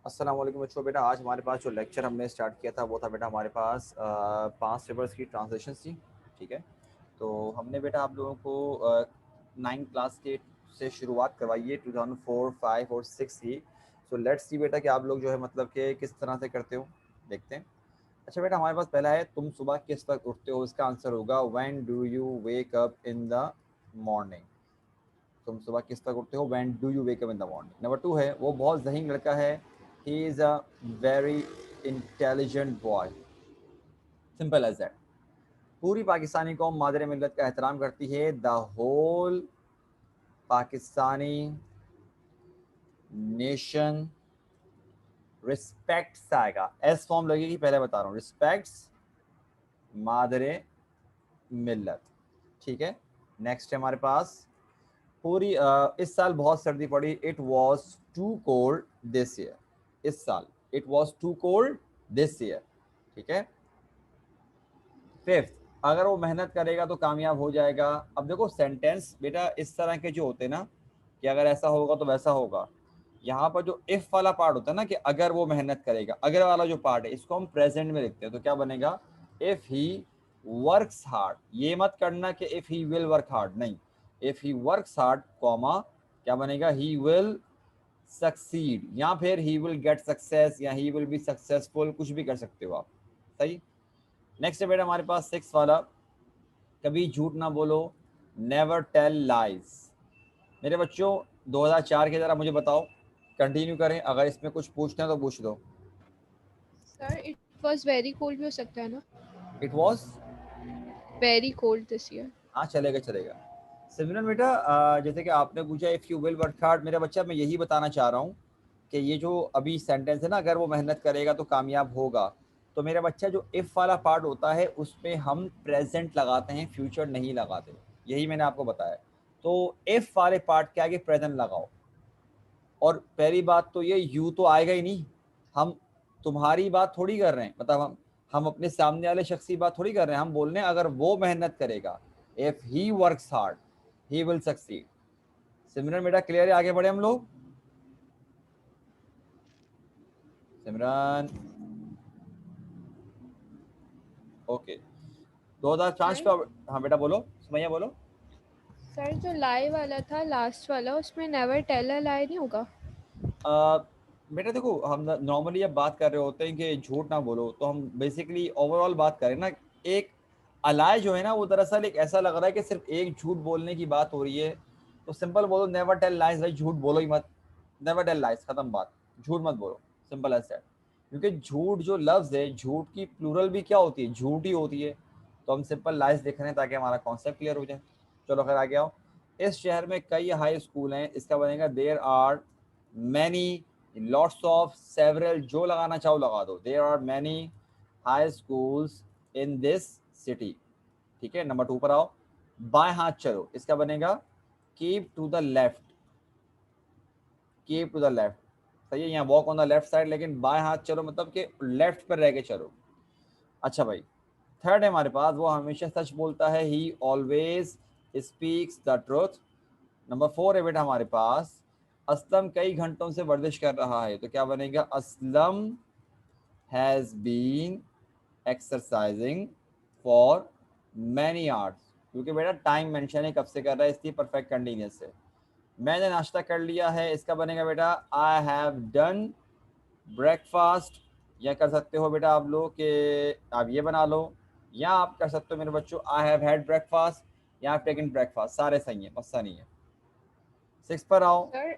अस्सलाम वालेकुम बच्चों। बेटा आज हमारे पास जो लेक्चर हमने स्टार्ट किया था वो था बेटा हमारे पास 5 रिवर्स की ट्रांसलेशन थी। ठीक है, तो हमने बेटा आप लोगों को 9 क्लास के से शुरुआत करवाई है। 2004, 5 और 6 की। सो लेट्स सी बेटा कि आप लोग जो है मतलब कि किस तरह से करते हो, देखते हैं। अच्छा बेटा, हमारे पास पहला है तुम सुबह किस वक्त उठते हो। इसका आंसर होगा when do you wake up in the morning. तुम सुबह किस वक्त उठते हो, when do you wake up in the morning. Number 2 है वो बहुत ज़हीन लड़का है, he is a very intelligent boy. Simple as that. पूरी पाकिस्तानी कौम मादर मिल्लत का एहतराम करती है। The whole Pakistani nation respects आएगा, एस फॉर्म लगेगी, पहले बता रहा हूँ, रिस्पेक्ट्स मादर मिल्लत। ठीक है, नेक्स्ट है हमारे पास पूरी इस साल बहुत सर्दी पड़ी। It was too cold this year. इस साल it was too cold this year. ठीक है। फिफ्थ, अगर वो मेहनत करेगा तो कामयाब हो जाएगा। अब देखो सेंटेंस बेटा इस तरह के जो होते हैं ना कि अगर ऐसा होगा तो वैसा होगा, यहाँ पर जो इफ वाला पार्ट होता है ना कि अगर वो मेहनत करेगा, अगर वाला जो पार्ट है इसको हम प्रेजेंट में लिखते हैं। तो क्या बनेगा, इफ ही वर्क्स हार्ड। ये मत करना कि if he will work hard, नहीं, if he works hard comma क्या बनेगा, ही विल सक्सीड, या फिर ही विल गेट सक्सेस, या ही विल बी सक्सेसफुल, कुछ भी कर सकते हो आप। सही। नेक्स्ट है बेटा हमारे पास 6 वाला, कभी झूठ ना बोलो, नेवर टेल लाइज। मेरे बच्चों 2004 के जरा मुझे बताओ, कंटिन्यू करें, अगर इसमें कुछ पूछना है तो पूछ दो। Sir it was very cold भी हो सकता है ना। It was, very cold this year. हाँ चलेगा चलेगा। सिमरन बेटा जैसे कि आपने पूछा if you will work hard, मेरा बच्चा मैं यही बताना चाह रहा हूँ कि ये जो अभी सेंटेंस है ना, अगर वो मेहनत करेगा तो कामयाब होगा, तो मेरा बच्चा जो इफ वाला पार्ट होता है उसमें हम प्रेजेंट लगाते हैं, फ्यूचर नहीं लगाते। यही मैंने आपको बताया। तो इफ वाले पार्ट के आगे प्रेजेंट लगाओ। और पहली बात तो ये यू तो आएगा ही नहीं, हम तुम्हारी बात थोड़ी कर रहे हैं, मतलब हम अपने सामने वाले शख्स की बात थोड़ी कर रहे हैं, हम बोल रहे हैं अगर वो मेहनत करेगा, if he works hard he will succeed. Simran बेटा क्लियर है, आगे बढ़े हम लोग। सिमरन ओके। 2005 सर पे। हाँ बेटा बोलो, सुमैया बोलो। सर जो लाई वाला था लास्ट वाला उसमें नेवर टेल अ लाई नहीं होगा। आ, बेटा देखो हम नॉर्मली अब बात कर रहे होते हैं कि झूठ ना बोलो, तो हम बेसिकली ओवरऑल बात करें ना। एक अलाय जो है ना वो दरअसल एक ऐसा लग रहा है कि सिर्फ एक झूठ बोलने की बात हो रही है। तो सिंपल बोलो, नेवर टेल लाइज, भाई झूठ बोलो ही मत। नेवर टेल लाइज, खत्म बात, झूठ मत बोलो, सिंपल एज दैट। क्योंकि झूठ जो लफ्ज है, झूठ की प्लूरल भी क्या होती है, झूठ ही होती है। तो हम सिंपल लाइज देख रहे हैं ताकि हमारा कॉन्सेप्ट क्लियर हो जाए। चलो खैर आगे आओ। इस शहर में कई हाई स्कूल हैं, इसका बनेगा there are many, lots of, several, जो लगाना चाहो लगा दो, there are many high schools in this city. ठीक है, नंबर 2 पर आओ। बाएं हाथ चलो, इसका बनेगा keep to the left, keep to the left. सही है, यहाँ walk on the left side, लेकिन बाएं हाथ चलो मतलब कि लेफ्ट पर रह के चलो। अच्छा भाई, थर्ड है हमारे पास, वो हमेशा सच बोलता है, ही always speaks the truth. Number 4 है बेटा हमारे पास, असलम कई घंटों से वर्जिश कर रहा है। तो क्या बनेगा, Aslam has been exercising for many hours. क्योंकि बेटा टाइम मेंशन है कब से कर रहा है, इसलिए परफेक्ट कंटिन्यूस से। मैंने नाश्ता कर लिया है, इसका बनेगा बेटा आई हैव डन ब्रेकफास्ट। या कर सकते हो बेटा आप लोग कि आप ये बना लो, या आप कर सकते हो मेरे बच्चों आई हैव हैड ब्रेकफास्ट, या टेकन ब्रेकफास्ट, सारे सही है, मस्सा नहीं है। 6 पर आओ। Sir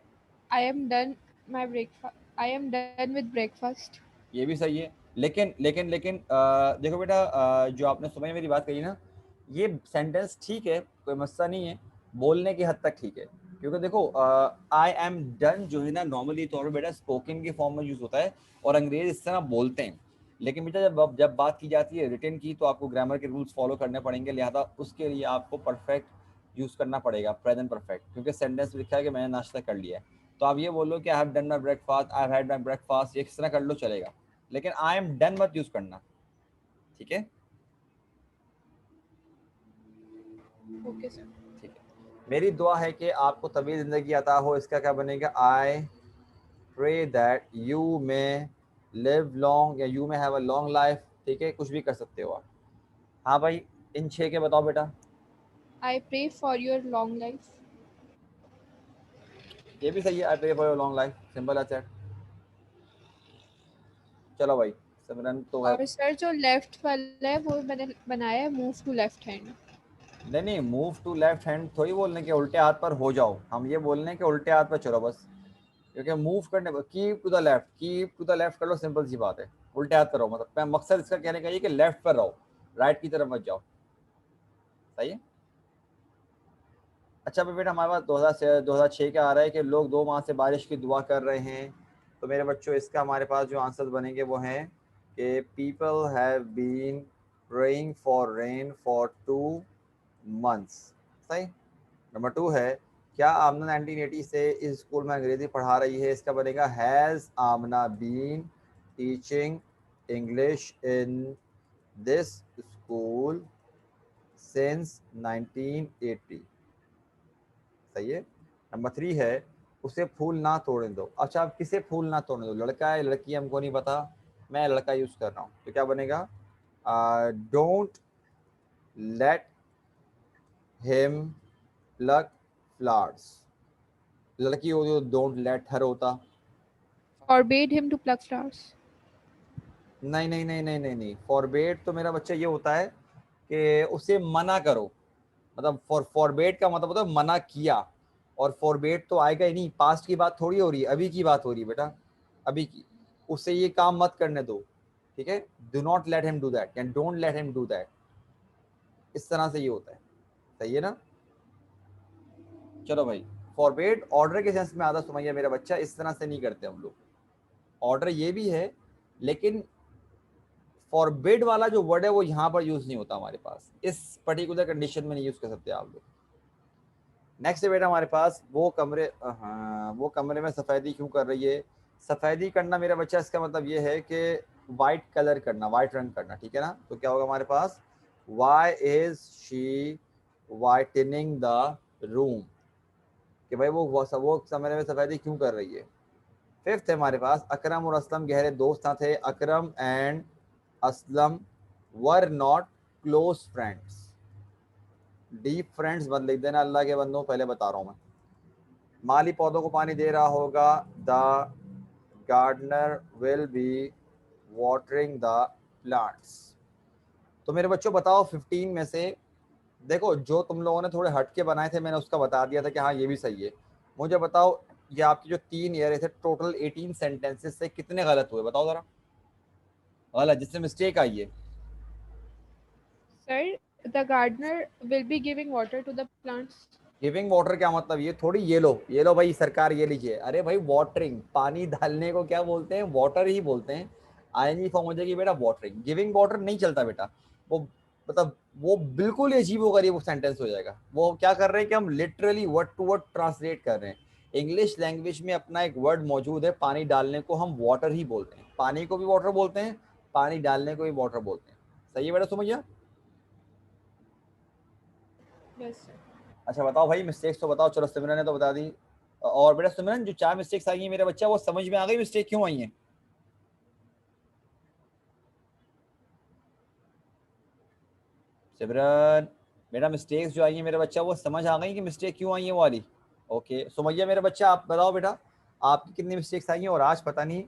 I am done my breakfast, I am done with breakfast. ये भी सही है, लेकिन देखो बेटा, जो आपने सुबह मेरी बात कही ना, ये सेंटेंस ठीक है, कोई मसला नहीं है, बोलने की हद तक ठीक है। क्योंकि देखो आई एम डन जो है ना नॉर्मली तौर पर बेटा स्पोकन के फॉर्म में यूज होता है, और अंग्रेज इस तरह बोलते हैं। लेकिन बेटा जब बात की जाती है रिटन की, तो आपको ग्रामर के रूल्स फॉलो करने पड़ेंगे, लिहाजा उसके लिए आपको परफेक्ट यूज करना पड़ेगा, प्रेजेंट परफेक्ट, क्योंकि सेंटेंस में लिखा है कि मैंने नाश्ता कर लिया है। तो आप ये बोलो कि I have done my breakfast, I have had my breakfast, ये किस तरह कर लो चलेगा, लेकिन आई एम डन मत यूज करना। ठीक है, ओके सर। ठीक है। मेरी दुआ है कि आपको तबीयत जिंदगी अता हो, इसका क्या बनेगा, I pray that you may live long या you may have a long life, ठीक है, कुछ भी कर सकते हो आप। हाँ भाई, इन 6 के बताओ बेटा। I pray for your long life. ये भी सही है, I pray for your long life, simple है चैट। चलो भाई, सिमरन तो है। और सर जो लेफ्ट वाला है वो मैंने बनाया है मूव टू लेफ्ट हैंड। नहीं नहीं, मूव टू लेफ्ट हैंड थोड़ी बोलने के उल्टे हाथ पर हो जाओ, हम ये बोलने के उल्टे हाथ पर चलो बस। क्योंकि मूव करने पर keep to the left, keep to the left कर लो, सिंपल सी बात है। उल्टे हाथ पर रहो, मतलब मकसद इसका कहने का ये कि लेफ्ट पर रहो, राइट की तरफ मत जाओ। सही है। अच्छा बेटा, हमारे पास 2006 का आ रहा है कि लोग 2 माह से बारिश की दुआ कर रहे हैं। तो मेरे बच्चों, इसका हमारे पास जो आंसर बनेंगे वो हैं कि people have been praying for rain for 2 months. सही। नंबर 2 है, क्या आमना 1980 से इस स्कूल में अंग्रेजी पढ़ा रही है? इसका बनेगा has Amna been teaching English in this school since 1980। सही है। नंबर 3 है, उसे फूल ना तोड़ने दो। अच्छा, अब किसे फूल ना तोड़ने दो, लड़का है लड़की है हमको नहीं पता, मैं लड़का यूज कर रहा हूँ, तो क्या बनेगा? Don't let him plug flowers. लड़की हो तो डोंट लेट हर होता। Forbade him to pluck flowers. नहीं नहीं नहीं नहीं नहीं नहीं, फॉरबेट तो मेरा बच्चा ये होता है कि उसे मना करो। मतलब फॉरबेट का मतलब होता है मना किया, और फॉरबेट तो आएगा ही नहीं, पास्ट की बात थोड़ी हो रही है, अभी की बात हो रही है बेटा, अभी की। उससे ये काम मत करने दो, ठीक है। Do not let him do that, and don't let him do that, इस तरह से ये होता है। सही है ना। चलो भाई, फॉरबेट ऑर्डर के सेंस में आता, सुमैया मेरा बच्चा, इस तरह से नहीं करते हम लोग। ऑर्डर ये भी है, लेकिन फॉरबिड वाला जो वर्ड है वो यहाँ पर यूज नहीं होता हमारे पास, इस पर्टिकुलर कंडीशन में नहीं यूज कर सकते आप लोग। नेक्स्ट है बेटा हमारे पास, वो कमरे, हाँ, वो कमरे में सफेदी क्यों कर रही है? सफेदी करना मेरा बच्चा, इसका मतलब ये है कि वाइट कलर करना, वाइट रंग करना, ठीक है ना। तो क्या होगा हमारे पास, why is she whitening the room, कि भाई वो कमरे में सफेदी क्यों कर रही है। फिफ्थ है हमारे पास, अकरम और असलम गहरे दोस्त ना थे। Akram and Aslam were not close friends. Deep friends मत लिख देना अल्लाह के बंदों, पहले बता रहा हूं मैं। माली पौधों को पानी दे रहा होगा, the gardener will be watering the plants. तो मेरे बच्चों बताओ 15 में से, देखो जो तुम लोगों ने थोड़े हट के बनाए थे मैंने उसका बता दिया था कि हाँ ये भी सही है। मुझे बताओ, ये आपके जो 3 एरिया थे, टोटल 18 सेंटेंसेस से कितने गलत हुए, बताओ जरा। गलत जिससे मिस्टेक आई है। Sir, the gardener will be giving water to the plants. Giving water क्या मतलब, ये थोड़ी ये लो भाई सरकार ये लीजिए, अरे भाई वाटरिंग, पानी डालने को क्या बोलते हैं, वाटर ही बोलते हैं। आईएनजी फॉर्म हो जाएगी बेटा वाटरिंग, गिविंग वाटर नहीं चलता बेटा। वो मतलब वो बिल्कुल ही अजीब होगा, वो सेंटेंस हो जाएगा। वो क्या कर रहे हैं कि हम literally word to word translate कर रहे हैं। इंग्लिश लैंग्वेज में अपना एक वर्ड मौजूद है, पानी डालने को हम वाटर ही बोलते हैं, पानी को भी वाटर बोलते हैं, पानी डालने को भी वाटर बोलते हैं। सही है बेटा समझिए। Yes, sir. अच्छा बताओ भाई, मिस्टेक्स तो बताओ, चलो सिमरन ने तो बता दी। और बेटा सिमरन, जो 4 मिस्टेक्स आई हैं मेरे बच्चा, वो समझ में आ गई मिस्टेक क्यों आई हैं? सिमरन, बेटा मिस्टेक्स जो आई हैं मेरे बच्चा, वो समझ आ गई कि मिस्टेक क्यों आई है वो वाली? ओके, सुमैया मेरे बच्चा आप बताओ बेटा, आपकी कितनी मिस्टेक्स आई हैं? और आज पता नहीं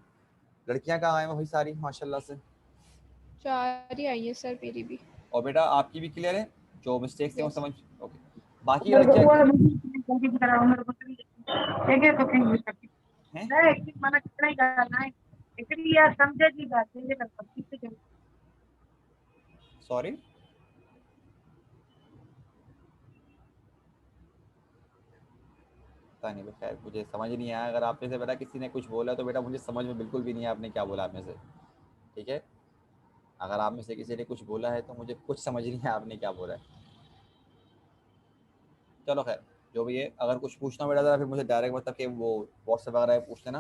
लड़कियां कहाँ आए हैं भाई सारी माशाल्लाह से। 4 ही आई है सर मेरी भी। और बेटा आपकी भी क्लियर है, जो मिस्टेक्स थे वो Yes. समझ। ओके, बाकी मेरे को लड़कियां वो जल्दी की तरह मेरे को ठीक है तो फिर हैं। मैं एक दिन मना कितना ही करना है इसलिए यार समझे की बात है कर सकती है। सॉरी, पता नहीं बेटा, मुझे समझ नहीं आया। अगर आप में से बेटा किसी ने कुछ बोला तो बेटा मुझे समझ में बिल्कुल भी नहीं आया आपने क्या बोला आप में से, ठीक है। अगर आप में से किसी ने कुछ बोला है तो मुझे कुछ समझ नहीं है आपने क्या बोला है। चलो खैर, जो भी है, अगर कुछ पूछना बेटा ज़रा फिर मुझे डायरेक्ट मतलब कि वो व्हाट्सएप वगैरह पे पूछ लेना।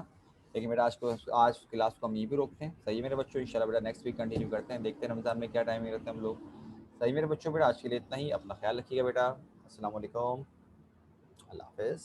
लेकिन बेटा आज क्लास को हम यहीं भी रोकते हैं। सही है मेरे बच्चों, इंशाल्लाह बेटा नेक्स्ट वीक कंटिन्यू करते हैं, देखते हैं रमज़ान में क्या टाइमिंग रखते हैं हम लोग। सही मेरे बच्चों, बेटा आज के लिए इतना ही, अपना ख्याल रखिएगा बेटा। अस्सलाम वालेकुम, अल्लाह हाफ़िज़।